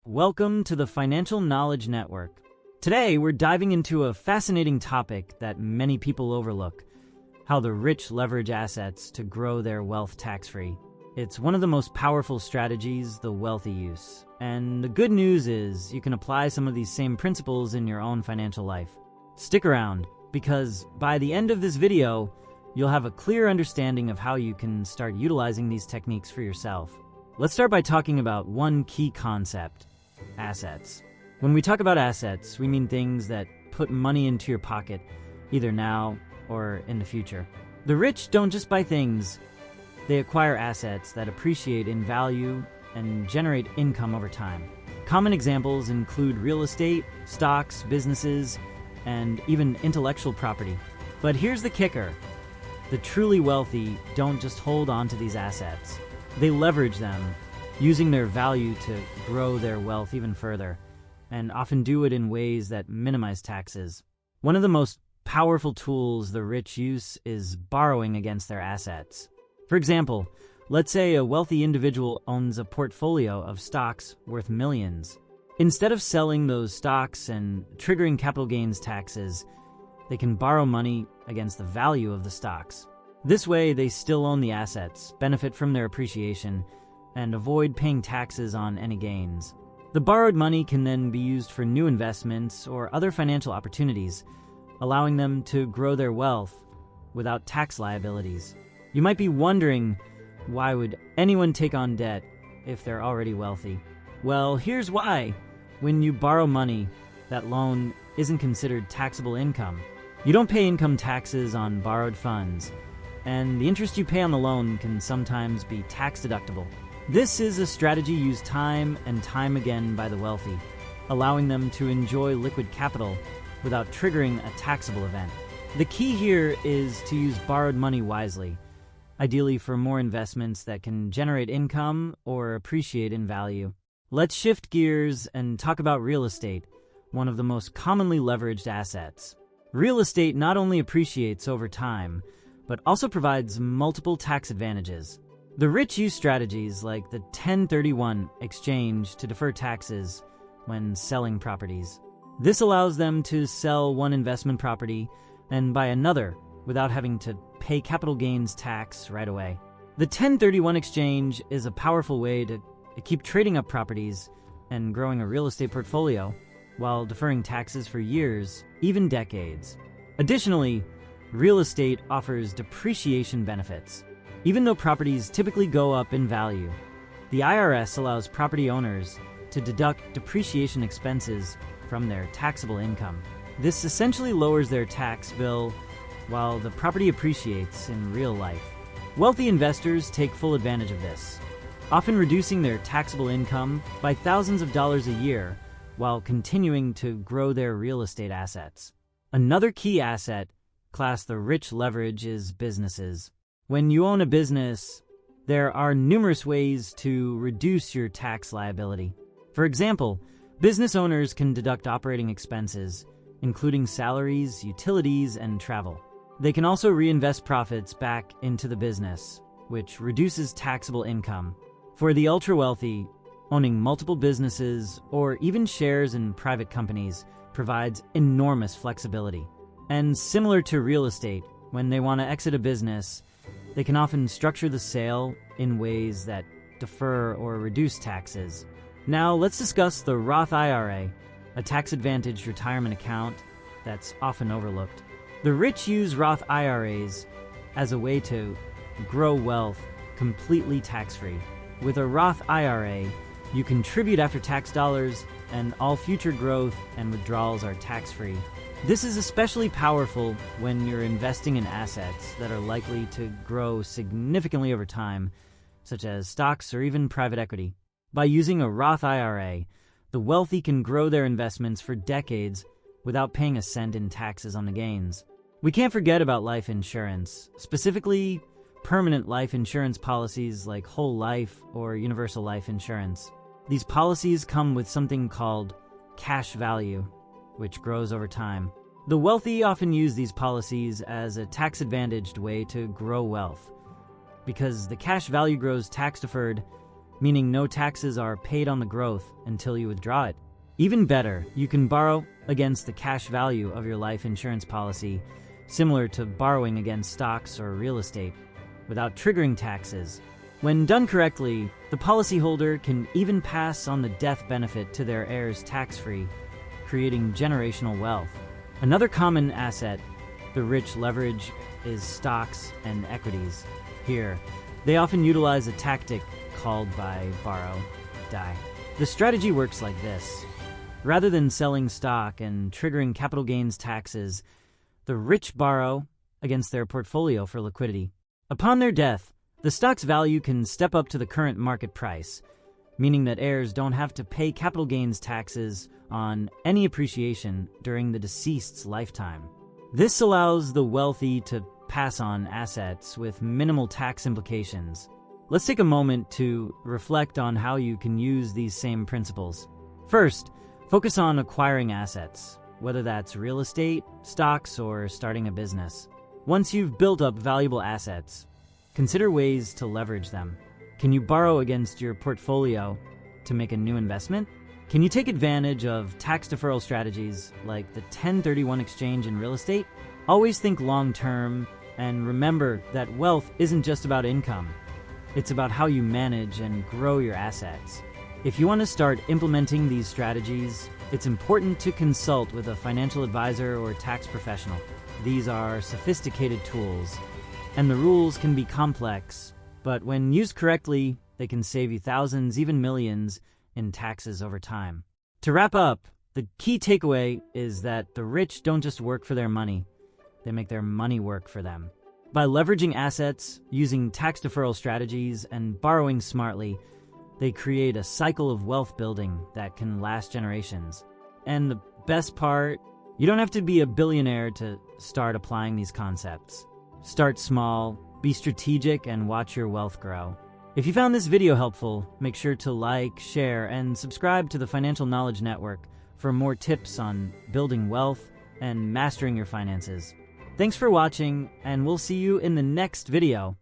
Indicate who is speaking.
Speaker 1: Welcome to the Financial Knowledge Network. Today, we're diving into a fascinating topic that many people overlook: how the rich leverage assets to grow their wealth tax-free. It's one of the most powerful strategies the wealthy use. And the good news is you can apply some of these same principles in your own financial life. Stick around, because by the end of this video, you'll have a clear understanding of how you can start utilizing these techniques for yourself. Let's start by talking about one key concept: assets. When we talk about assets, we mean things that put money into your pocket, either now or in the future. The rich don't just buy things, they acquire assets that appreciate in value and generate income over time. Common examples include real estate, stocks, businesses, and even intellectual property. But here's the kicker: the truly wealthy don't just hold on to these assets. They leverage them, using their value to grow their wealth even further, and often do it in ways that minimize taxes. One of the most powerful tools the rich use is borrowing against their assets. For example, let's say a wealthy individual owns a portfolio of stocks worth millions. Instead of selling those stocks and triggering capital gains taxes, they can borrow money against the value of the stocks. This way, they still own the assets, benefit from their appreciation, and avoid paying taxes on any gains. The borrowed money can then be used for new investments or other financial opportunities, allowing them to grow their wealth without tax liabilities. You might be wondering, why would anyone take on debt if they're already wealthy? Well, here's why. When you borrow money, that loan isn't considered taxable income. You don't pay income taxes on borrowed funds, and the interest you pay on the loan can sometimes be tax deductible. This is a strategy used time and time again by the wealthy, allowing them to enjoy liquid capital without triggering a taxable event. The key here is to use borrowed money wisely, ideally for more investments that can generate income or appreciate in value. Let's shift gears and talk about real estate, one of the most commonly leveraged assets. Real estate not only appreciates over time, but also provides multiple tax advantages. The rich use strategies like the 1031 exchange to defer taxes when selling properties. This allows them to sell one investment property and buy another without having to pay capital gains tax right away. The 1031 exchange is a powerful way to keep trading up properties and growing a real estate portfolio while deferring taxes for years, even decades. Additionally, real estate offers depreciation benefits. Even though properties typically go up in value, the IRS allows property owners to deduct depreciation expenses from their taxable income. This essentially lowers their tax bill while the property appreciates in real life. Wealthy investors take full advantage of this, often reducing their taxable income by thousands of dollars a year while continuing to grow their real estate assets. Another key asset class the rich leverage is businesses. When you own a business, there are numerous ways to reduce your tax liability. For example, business owners can deduct operating expenses, including salaries, utilities, and travel. They can also reinvest profits back into the business, which reduces taxable income. For the ultra-wealthy, owning multiple businesses or even shares in private companies provides enormous flexibility. And similar to real estate, when they want to exit a business, they can often structure the sale in ways that defer or reduce taxes. Now, let's discuss the Roth IRA, a tax-advantaged retirement account that's often overlooked. The rich use Roth IRAs as a way to grow wealth completely tax-free. With a Roth IRA, you contribute after-tax dollars, and all future growth and withdrawals are tax-free. This is especially powerful when you're investing in assets that are likely to grow significantly over time, such as stocks or even private equity. By using a Roth IRA, the wealthy can grow their investments for decades without paying a cent in taxes on the gains. We can't forget about life insurance, specifically permanent life insurance policies like whole life or universal life insurance. These policies come with something called cash value, which grows over time. The wealthy often use these policies as a tax-advantaged way to grow wealth. Because the cash value grows tax-deferred, meaning no taxes are paid on the growth until you withdraw it. Even better, you can borrow against the cash value of your life insurance policy, similar to borrowing against stocks or real estate, without triggering taxes. When done correctly, the policyholder can even pass on the death benefit to their heirs tax-free, creating generational wealth. Another common asset the rich leverage is stocks and equities. Here, they often utilize a tactic called by borrow, die. The strategy works like this. Rather than selling stock and triggering capital gains taxes, the rich borrow against their portfolio for liquidity. Upon their death, the stock's value can step up to the current market price, meaning that heirs don't have to pay capital gains taxes on any appreciation during the deceased's lifetime. This allows the wealthy to pass on assets with minimal tax implications. Let's take a moment to reflect on how you can use these same principles. First, focus on acquiring assets, whether that's real estate, stocks, or starting a business. Once you've built up valuable assets, consider ways to leverage them. Can you borrow against your portfolio to make a new investment? Can you take advantage of tax deferral strategies like the 1031 exchange in real estate? Always think long-term and remember that wealth isn't just about income. It's about how you manage and grow your assets. If you want to start implementing these strategies, it's important to consult with a financial advisor or tax professional. These are sophisticated tools, and the rules can be complex, but when used correctly, they can save you thousands, even millions, in taxes over time. To wrap up, the key takeaway is that the rich don't just work for their money, they make their money work for them. By leveraging assets, using tax deferral strategies, and borrowing smartly, they create a cycle of wealth building that can last generations. And the best part, you don't have to be a billionaire to start applying these concepts. Start small, be strategic, and watch your wealth grow. If you found this video helpful, make sure to like, share, and subscribe to the Financial Knowledge Network for more tips on building wealth and mastering your finances. Thanks for watching, and we'll see you in the next video.